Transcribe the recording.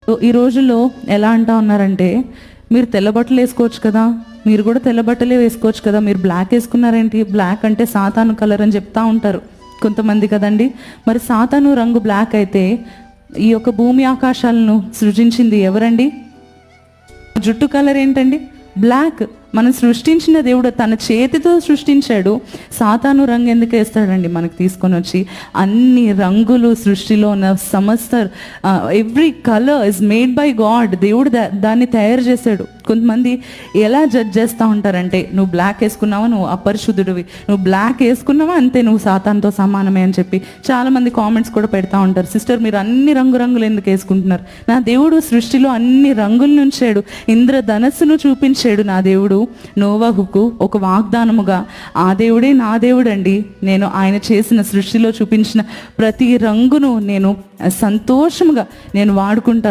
ఈ రోజుల్లో ఎలా అంటా ఉన్నారంటే, మీరు తెల్ల బట్టలు వేసుకోవచ్చు కదా, మీరు కూడా తెల్ల బట్టలే వేసుకోవచ్చు కదా, మీరు బ్లాక్ వేసుకున్నారేంటి, బ్లాక్ అంటే సాతాను కలర్ అని చెప్తా ఉంటారు కొంతమంది కదండి. మరి సాతాను రంగు బ్లాక్ అయితే ఈ యొక్క భూమి ఆకాశాలను సృజించింది ఎవరండి? జుట్టు కలర్ ఏంటండి? బ్లాక్. మనం సృష్టించిన దేవుడు తన చేతితో సృష్టించాడు. సాతాను రంగు ఎందుకు వేస్తాడండి మనకు తీసుకొని వచ్చి? అన్ని రంగులు సృష్టిలో ఉన్న సమస్త every colour is made by God. దేవుడు దాన్ని తయారు చేశాడు. కొంతమంది ఎలా జడ్జ్ చేస్తూ ఉంటారంటే, నువ్వు బ్లాక్ వేసుకున్నావా నువ్వు అపరిశుద్ధుడివి, నువ్వు బ్లాక్ వేసుకున్నావా అంతే నువ్వు సాతానుతో సమానమే అని చెప్పి చాలామంది కామెంట్స్ కూడా పెడతా ఉంటారు. సిస్టర్, మీరు అన్ని రంగులు ఎందుకు వేసుకుంటున్నారు? నా దేవుడు సృష్టిలో అన్ని రంగులను ఉంచాడు. ఇంద్రధనస్సును చూపించాడు నా దేవుడు నోవహుకు ఒక వాగ్దానముగా. ఆ దేవుడే నా దేవుడు అండి. నేను ఆయన చేసిన సృష్టిలో చూపించిన ప్రతి రంగును నేను సంతోషముగా నేను వాడుకుంటాను.